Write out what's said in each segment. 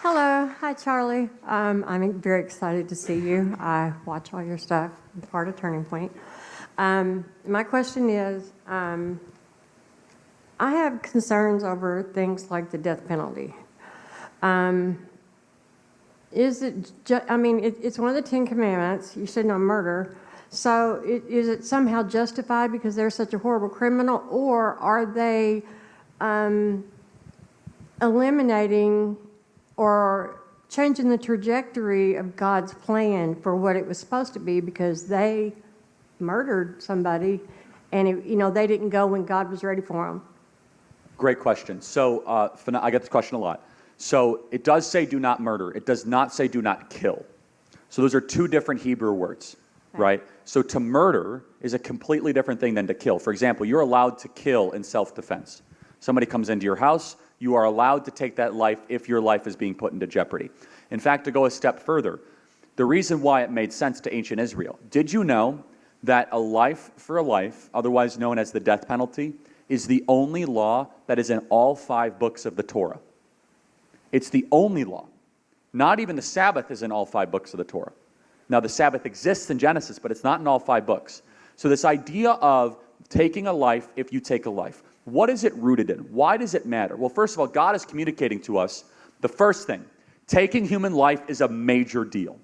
Hello. Hi, Charlie. I'm very excited to see you. I watch all your stuff. I'm part of Turning Point. My question is, I have concerns over things like the death penalty. Is it? It's one of the Ten Commandments. You should not murder. So, is it somehow justified because they're such a horrible criminal, or are they eliminating or changing the trajectory of God's plan for what it was supposed to be because they murdered somebody and they didn't go when God was ready for them? Great question. So I get this question a lot. So it does say do not murder. It does not say do not kill. So those are two different Hebrew words, right? So to murder is a completely different thing than to kill. For example, you're allowed to kill in self-defense. Somebody comes into your house, you are allowed to take that life if your life is being put into jeopardy. In fact, to go a step further, the reason why it made sense to ancient Israel, did you know that a life for a life, otherwise known as the death penalty, is the only law that is in all 5 books of the Torah? It's the only law. Not even the Sabbath is in all 5 books of the Torah. Now, the Sabbath exists in Genesis, but it's not in all 5 books. So this idea of taking a life if you take a life, what is it rooted in? Why does it matter? Well, first of all, God is communicating to us the first thing. Taking human life is a major deal.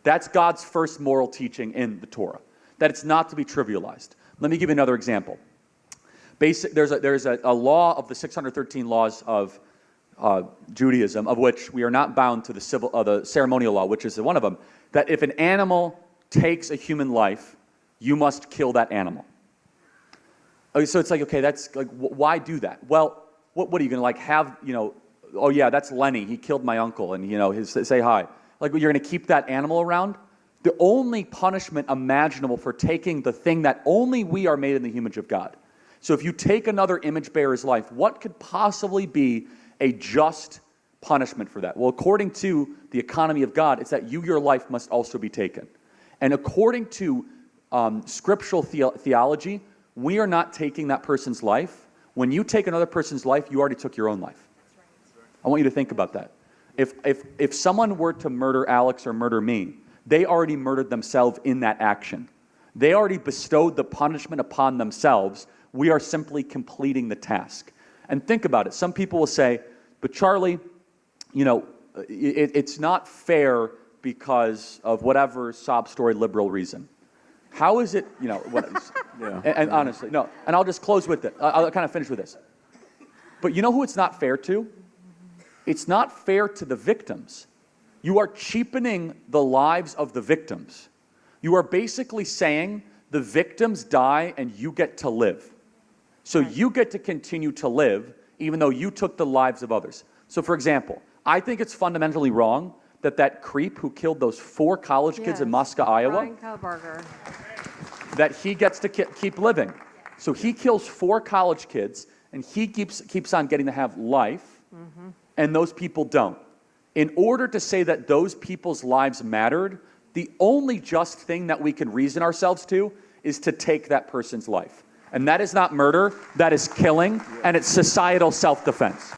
That's God's first moral teaching in the Torah, that it's not to be trivialized. Let me give you another example. There's a law of the 613 laws of Judaism, of which we are not bound to the ceremonial law, which is one of them, that if an animal takes a human life, you must kill that animal. So it's like, okay, that's like, why do that? Well, what are you going to have, oh yeah, that's Lenny, he killed my uncle, and say hi. Like, you're going to keep that animal around? The only punishment imaginable for taking the thing that only we are made in the image of God. So if you take another image bearer's life, what could possibly be a just punishment for that? Well, according to the economy of God, it's that your life must also be taken. And according to scriptural theology, we are not taking that person's life. When you take another person's life, you already took your own life. I want you to think about that. If someone were to murder Alex or murder me, they already murdered themselves in that action. They already bestowed the punishment upon themselves. We are simply completing the task. And think about it. Some people will say, but Charlie, it's not fair because of whatever sob story liberal reason. How is it, yeah. And honestly, no, and I'll just close with it. I'll kind of finish with this. But you know who it's not fair to? It's not fair to the victims. You are cheapening the lives of the victims. You are basically saying the victims die and you get to live. So you get to continue to live even though you took the lives of others. So for example, I think it's fundamentally wrong that creep who killed those 4 college kids in Moscow, Iowa, that he gets to keep living. So he kills 4 college kids, and he keeps on getting to have life, and those people don't. In order to say that those people's lives mattered, the only just thing that we can reason ourselves to is to take that person's life. And that is not murder, that is killing, and it's societal self-defense.